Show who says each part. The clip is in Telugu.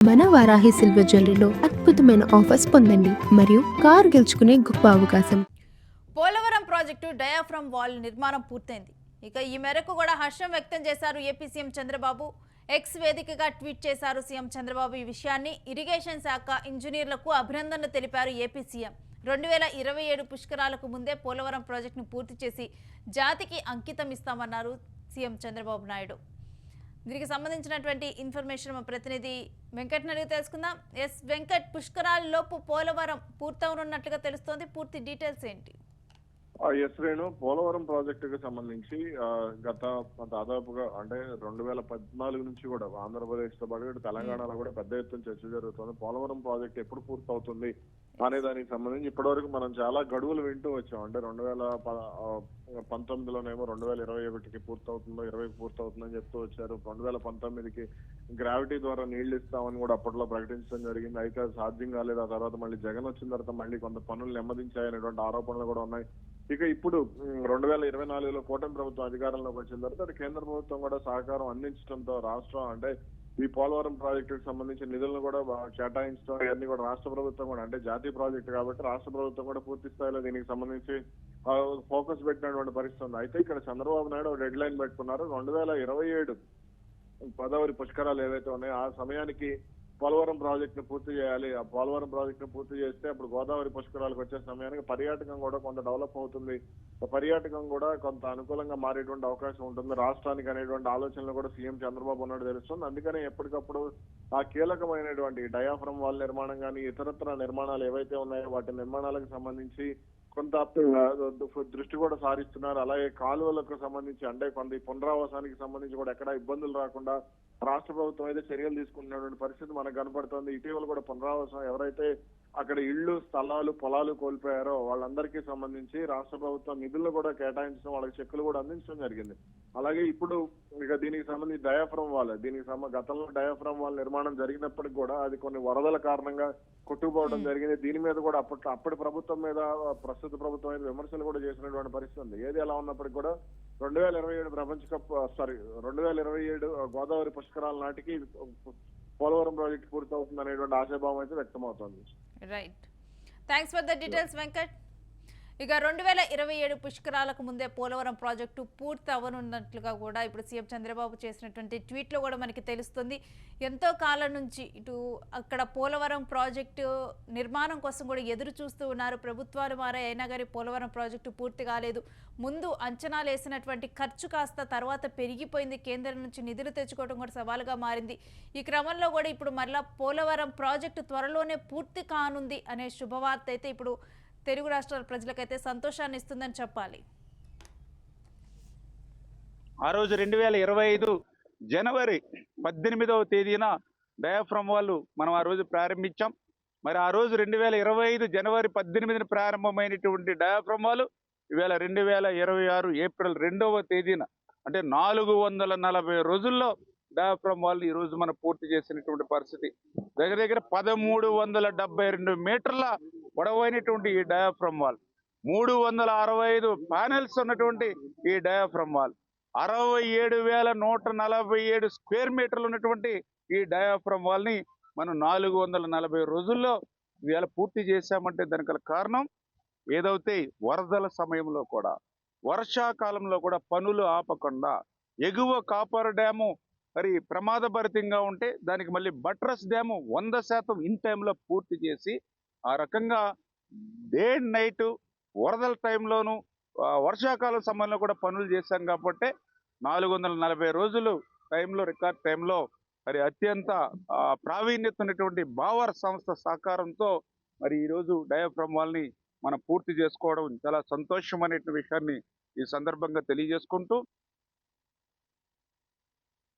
Speaker 1: మన వారాహి సిల్వర్ జ్యువెలరీలో అద్భుతమైన ఆఫర్స్ పొందండి మరియు కారు గెలుచుకునే గొప్ప అవకాశం.
Speaker 2: పోలవరం ప్రాజెక్టు డయాఫ్రమ్ వాల్ నిర్మాణం పూర్తయింది. ఇక ఈ మేరకు కూడా హర్షం వ్యక్తం చేశారు ఏపీ సీఎం చంద్రబాబు. ఎక్స్ వేదికగా ట్వీట్ చేశారు సీఎం చంద్రబాబు. ఈ విషయాన్ని ఇరిగేషన్ శాఖ ఇంజనీర్లకు అభినందనలు తెలిపారు ఏపీ సీఎం. 2027 పుష్కరాలకు ముందే పోలవరం ప్రాజెక్టును పూర్తి చేసి జాతికి అంకితం ఇస్తామన్నారు సీఎం చంద్రబాబు నాయుడు. దీనికి సంబంధించినటువంటి ఇన్ఫర్మేషన్ మా ప్రతినిధి వెంకట్ అడిగి తెలుసుకుందాం. ఎస్ వెంకట్, పుష్కరాల లోపు పోలవరం పూర్తవనున్నట్లుగా తెలుస్తోంది. పూర్తి డీటెయిల్స్ ఏంటి?
Speaker 3: ఎస్ రేణు, పోలవరం ప్రాజెక్టుకు సంబంధించి గత దాదాపుగా అంటే 2014 నుంచి కూడా ఆంధ్రప్రదేశ్ తో పాటు ఇటు తెలంగాణలో కూడా పెద్ద ఎత్తున చర్చ జరుగుతుంది. పోలవరం ప్రాజెక్ట్ ఎప్పుడు పూర్తవుతుంది అనే దానికి సంబంధించి ఇప్పటివరకు మనం చాలా గడువులు వింటూ వచ్చాం. అంటే 2019లోనేమో 2021కి పూర్తవుతుందో 20కి పూర్తవుతుందని చెప్తూ వచ్చారు. 2019కి గ్రావిటీ ద్వారా నీళ్లు ఇస్తామని కూడా అప్పట్లో ప్రకటించడం జరిగింది. అయితే అది సాధ్యం కాలేదు. ఆ తర్వాత మళ్ళీ జగన్ వచ్చిన తర్వాత మళ్ళీ కొంత పనులు నెమ్మదించాయనేటువంటి ఆరోపణలు కూడా ఉన్నాయి. ఇక ఇప్పుడు 2024లో కూటమి ప్రభుత్వం అధికారంలోకి వచ్చిన తర్వాత అటు కేంద్ర ప్రభుత్వం కూడా సహకారం అందించడంతో రాష్ట్రం అంటే ఈ పోలవరం ప్రాజెక్టుకు సంబంధించిన నిధులను కూడా కేటాయించడం ఇవన్నీ కూడా రాష్ట్ర ప్రభుత్వం కూడా అంటే జాతీయ ప్రాజెక్టు కాబట్టి రాష్ట్ర ప్రభుత్వం కూడా పూర్తి స్థాయిలో దీనికి సంబంధించి ఫోకస్ పెట్టినటువంటి పరిస్థితి ఉంది. అయితే ఇక్కడ చంద్రబాబు నాయుడు డెడ్ లైన్ పెట్టుకున్నారు. 2027 గోదావరి పుష్కరాలు ఏవైతే ఉన్నాయో ఆ సమయానికి పోలవరం ప్రాజెక్ట్ ను పూర్తి చేయాలి. ఆ పోలవరం ప్రాజెక్ట్ ను పూర్తి చేస్తే అప్పుడు గోదావరి పుష్కరాలకు వచ్చే సమయానికి పర్యాటకం కూడా కొంత డెవలప్ అవుతుంది. పర్యాటకం కూడా కొంత అనుకూలంగా మారేటువంటి అవకాశం ఉంటుంది రాష్ట్రానికి అనేటువంటి ఆలోచనలు కూడా సీఎం చంద్రబాబు నాయుడు తెలుస్తుంది. అందుకనే ఎప్పటికప్పుడు ఆ కీలకమైనటువంటి డయాఫ్రమ్ వాల్ నిర్మాణం కానీ ఇతరత్ర నిర్మాణాలు ఏవైతే ఉన్నాయో వాటి నిర్మాణాలకు సంబంధించి కొంత దృష్టి కూడా సారిస్తున్నారు. అలాగే కాలువలకు సంబంధించి అంటే కొంత పునరావాసానికి సంబంధించి కూడా ఎక్కడా ఇబ్బందులు రాకుండా రాష్ట్ర ప్రభుత్వం అయితే చర్యలు తీసుకుంటున్నటువంటి పరిస్థితి మనకు కనపడుతోంది. ఇటీవల కూడా పునరావాసం ఎవరైతే అక్కడ ఇళ్లు, స్థలాలు, పొలాలు కోల్పోయారో వాళ్ళందరికీ సంబంధించి రాష్ట్ర ప్రభుత్వం నిధులు కూడా కేటాయించడం, వాళ్ళకి చెక్కులు కూడా అందించడం జరిగింది. అలాగే ఇప్పుడు ఇక దీనికి సంబంధించి డయాఫ్రమ్ వాల్ గతంలో డయాఫ్రమ్ వాల్ నిర్మాణం జరిగినప్పటికీ కూడా అది కొన్ని వరదల కారణంగా కొట్టుకుపోవడం జరిగింది. దీని మీద కూడా అప్పటి ప్రభుత్వం మీద ప్రస్తుత ప్రభుత్వం మీద విమర్శలు కూడా చేసినటువంటి పరిస్థితి ఉంది. ఏది ఎలా ఉన్నప్పటికీ కూడా 2027 ప్రపంచ కప్ 2027 గోదావరి పుష్కరాల నాటికి పోలవరం ప్రాజెక్ట్ పూర్తవుతుంది అనేటువంటి ఆశాభావం అయితే వ్యక్తమవుతోంది.
Speaker 2: Right, thanks for the details Venkat. ఇక 2027 పుష్కరాలకు ముందే పోలవరం ప్రాజెక్టు పూర్తి అవ్వనున్నట్లుగా కూడా ఇప్పుడు సీఎం చంద్రబాబు చేసినటువంటి ట్వీట్లో కూడా మనకి తెలుస్తుంది. ఎంతో కాలం నుంచి ఇటు అక్కడ పోలవరం ప్రాజెక్టు నిర్మాణం కోసం కూడా ఎదురు చూస్తూ ఉన్నారు. ప్రభుత్వాలు మారే అయినా కానీ పోలవరం ప్రాజెక్టు పూర్తి కాలేదు. ముందు అంచనాలు వేసినటువంటి ఖర్చు కాస్త తర్వాత పెరిగిపోయింది. కేంద్రం నుంచి నిధులు తెచ్చుకోవడం కూడా సవాలుగా మారింది. ఈ క్రమంలో కూడా ఇప్పుడు మరలా పోలవరం ప్రాజెక్టు త్వరలోనే పూర్తి కానుంది అనే శుభవార్త అయితే ఇప్పుడు తెలుగు రాష్ట్రాల ప్రజలకైతే సంతోషాన్ని ఇస్తుందని చెప్పాలి.
Speaker 4: ఆ రోజు 2025 జనవరి 18వ తేదీన డయాఫ్రమ్ వాళ్ళు మనం ఆ రోజు ప్రారంభించాం. మరి ఆ రోజు 2025 జనవరి 18న ప్రారంభమైనటువంటి డయాఫ్రమ్ వాళ్ళు ఇవాళ 2026 ఏప్రిల్ 2వ తేదీన అంటే 440 రోజుల్లో డయాఫ్రమ్ వాళ్ళు ఈ రోజు మనం పూర్తి చేసినటువంటి పరిస్థితి. దగ్గర దగ్గర 1372 మీటర్ల పొడవైనటువంటి ఈ డయాఫ్రమ్ వాల్, 365 ప్యానెల్స్ ఉన్నటువంటి ఈ డయాఫ్రమ్ వాల్, 67,147 స్క్వేర్ మీటర్లు ఉన్నటువంటి ఈ డయాఫ్రమ్ వాల్ ని మనం 440 రోజుల్లో ఇవాళ పూర్తి చేశామంటే దానికి కారణం ఏదైతే వరదల సమయంలో కూడా వర్షాకాలంలో కూడా పనులు ఆపకుండా ఎగువ కాపర్ డ్యాము మరి ప్రమాదభరితంగా ఉంటే దానికి మళ్ళీ బట్రస్ డ్యాము 100% ఇన్ టైంలో పూర్తి చేసి ఆ రకంగా డే అండ్ నైట్ వరదల టైంలోను వర్షాకాలం సమయంలో కూడా పనులు చేశాం కాబట్టి 440 రోజులు టైంలో రికార్డ్ టైంలో మరి అత్యంత ప్రావీణ్యత ఉన్నటువంటి బావర్ సంస్థ సహకారంతో మరి ఈరోజు డయాఫ్రమ్ వాల్ని మనం పూర్తి చేసుకోవడం చాలా సంతోషం అనే విషయాన్ని ఈ సందర్భంగా తెలియజేసుకుంటూ